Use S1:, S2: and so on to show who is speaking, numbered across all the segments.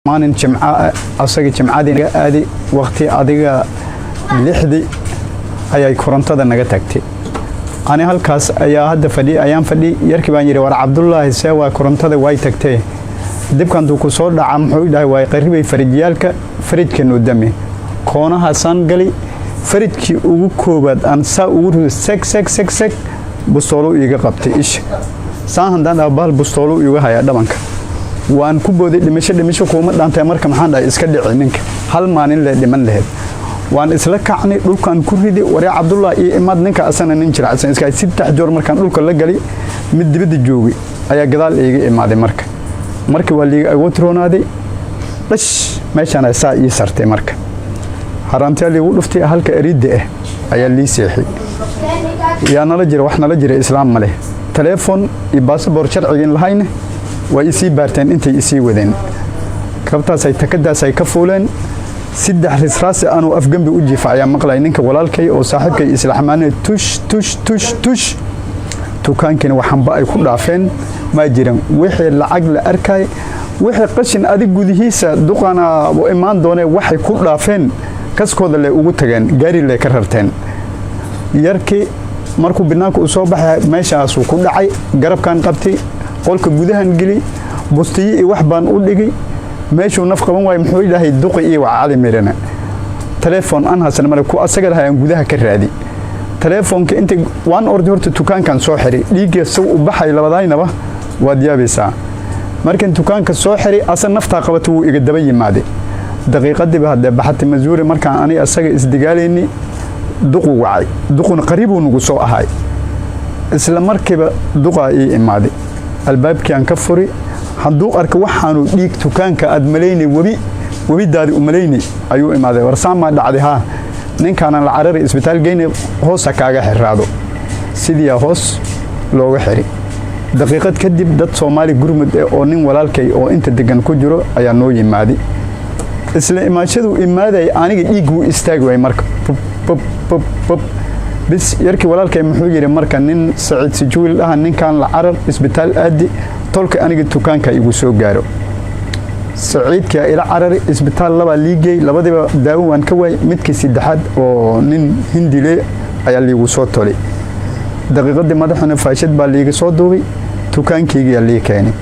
S1: maalin jimca asaga jimcadii aadi waqti adiga 6 ayay korontada naga tagtay ani halkaas ayaa hadda ayaan fadhi yarkii baan yiri war Cabdullaahi seewa korontada way tagtay dibkan ku soo dhaca muxuu dhahay way qaribay farijiyalka farijkan u dami koonaha san gali farijkii ugu koobaad aan saa ugu sek bustoolo iga qabtay ish saan handaan abal bustoolo iga haya dhabanka waan ku booday dhimasho kuma dhaantay marka maxaan dhahay iska dhici ninka hal maalin la dhiman lahayd waan isla kacnay dhulkan ku ridi wari Cabdullaahi iyo imad ninka asana nin jiracsan iska 3 joor markaan dhulka la gali mid dibada joogi ayaa gadaal iga imaaday markii waa liiga awood roonaaday bash meeshaan ay saa ii sartay marka harantii liigu dhuftay halka ariida ayaa lii seexay yaa nala jira wax nala jira islaam male telefoon iyo passport sharciga lahayn way isi baarteen intay isi wadeen kabtaas ay takadaas ay ka fuuleen 3 risraas aanu afgambi u jiifaya maqlay ninka walaalkay oo saaxiibkay islaamaanay tush tukaankiina waxanba ay ku dhaafeen ma jiran wixii lacag la arkay wixii qashin adig gudihiisa duqana oo imaan doonay waxay ku dhaafeen kaskooda le ugu tageen gaari le ka rarteen yarkii markuu binaanka u soo baxay meeshaas uu ku dhacay garabkan qabtay qolka gudahan gali bustiyi wax baan u dhigay meeshuu naf qaban way muxuu ilaahay duqi iyo cali mirana telefoon aan hasan mar ku asaga lahayn gudaha ka raadi telefoonka inta waan ordi horta dukaankan soo xiri dhiigga soo u baxay labadaynaba waa diyaabaysaa markan dukaanka soo xiri asan nafta qabato uu iga daba yimaade daqiiqadii hadda baxatay mazuuri markaan ani asaga isdigaaleyni duqu wacay duquna qariibu nugu soo ahay isla markiiba duqa ii imaade albaabkii aan ka furi hadduu arko waxaanu dhiig dukaanka aad maleynay wabi daadi u maleynay ayuu imaaday warsaama dhacday ha ninkaan la cararay isbitaal geynay hoos kaaga xiraado sidii hoos looga xiri daqiiqad kadib dad Soomaali gurmud oo nin walaalkay oo inta degan ku jiro ayaa noo yimaadi isla imaashadu imaaday aniga dhiig uu istaagay marka bis yarkii walaalkay muxuu yiri marka nin Saciid Sijuul ah ninkan la carar isbitaal aadi tolka aniga dukaanka igu soo gaaro Saciidka ila carar isbitaal laba liigay labadiba daawo waan ka way midkii saddexaad oo nin hindile ayaa liigu soo tolay daqiiqadii madaxna faashid baa liiga soo duubay dukaankayga lii keenay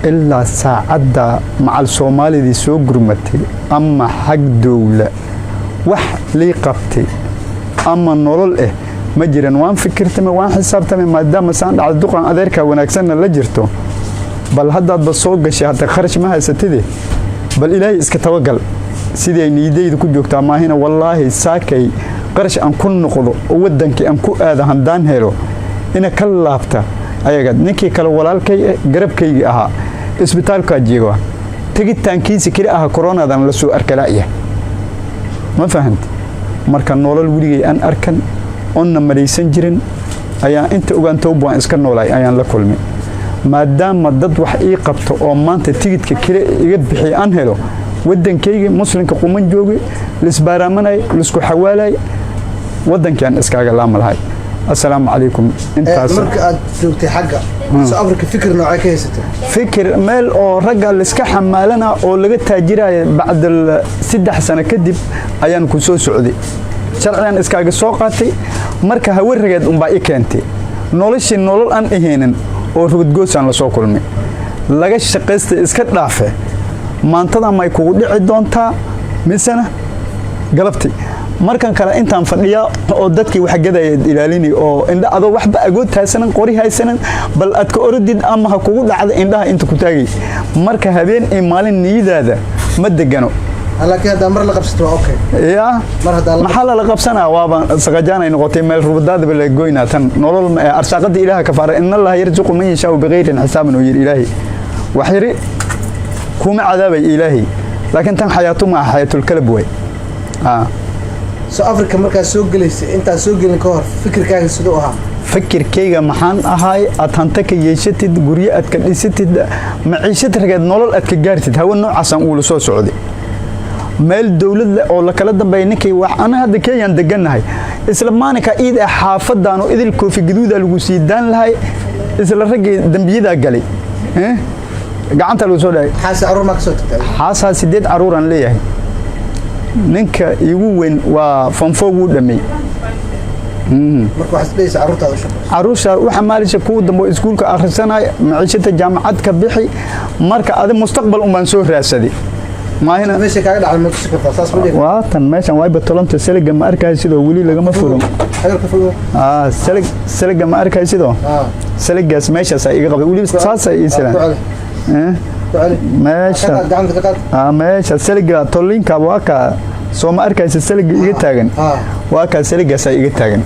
S1: ilaa saacada macal Soomaalida soo gurmatay ama xaq dawla wax lii qabtay ama nolol ma jiran waan fikirtay waan xisaabtay maadaama saan dhacdo duqan adeerka wanaagsan la jirto bal haddaad ba soo gashay hada kharash ma haysatide bal ilaahay iska tawagal sidii niidaydu ku joogtaa maahina wallaahi saakay qarash aan ku noqdo oo wadankii aan ku aado handaan helo ina ka laabta ayaga ninkii kale walaalkay garabkayga ahaa isbitaalka jeego tagitaankiisa kiri ah koronadan la soo arkalaaya ma fahanti marka nolol wiligay aan arkan onna mareysan jirin ayaa inta ogaantoo baan iska noolay ayaan la kulmay maadaama dad wax ii qabto oo maanta tigidka kale iga bixi aan helo wadankayga muslimka quman joogay lisbaaramanay lisku xawaalay wadankan iskaaga laamalahay السلام عليكم
S2: انت marka aad joogtay xagga soo afrika fikir noocay ka haysatay
S1: fikir meel oo raga la iska xamaalana oo laga taajirayo bacd 3 sano kadib ayaan ku soo socday sharciyan iskaaga soo qaatay marka hawarageed baa i keentay nolol aan aheenin oo rubadgoosaan la soo kulmay laga shaqeystay iska dhaafe maantada may kugu dhici doontaa misana galabtii markan kale intaan fadhiya oo dadkii wax gadaya ilaalinay oo indha adoo waxba agood taasana qori haysanan bal aad ka orodid ama ha kugu dhacdo indhaha inta ku taagay marka habeen ee maalin niidaada ma degano
S2: halka hada mar la qabsato okay
S1: ya
S2: mar hada
S1: maxaa la qabsanaa waaba saqajaan ay noqotay meel rubadaada bal gooyna tan nolol arsaaqada ilaaha ka faara inna allah yarzuqu man yashaa bighayri hisaabin oo ilaahi waxiri kuma cadaabay ilaahi laakiin tan xayaatu ma xayaatul kalb way
S2: soo afrika marka soo galeysay inta soo gelin ka hor fikirkaaga sidoo ahaa
S1: fikirkayga maxaan ahay aad hanta ka yeeshatid guriye aad ka dhisatid maciishad rageed nolol aad ka gaartid hawa noocasan uu la soo socday meel dawlad oo la kala dambeeyay ninkii wax ana hadda Kenya deganahay isla maalinka iid xaafadan oo idil koofi gaduud lagu sii daan lahay isla ragay dambiyada galay gacanta lagu soo dhaay
S2: حاسة عروض ما كسرت
S1: xaasaa 8 caruuran leeyahay ninka igu weyn waa fanfo ugu dhamay
S2: marka waxaad leeysa caruurta u shaqo
S1: caruusha waxa maalisha ku dambo iskuulka akhrisanay maciishada jaamacad ka bixi marka adi mustaqbal uman soo raasadi maahina
S2: meesha kaaga dhacay ma ku shaqo saas ma leeyahay
S1: waatan meeshan way batolanta saliga ma arkay sidoo wali laga ma furin
S2: xagar ka fogo
S1: saliga ma arkay sidoo saligaas meeshaas ay iga qabay wali saas ay islaan meesha saliga tolinka waa ka soo ma arkaysa saliga iga taagan waa ka saligaas ay iga taagan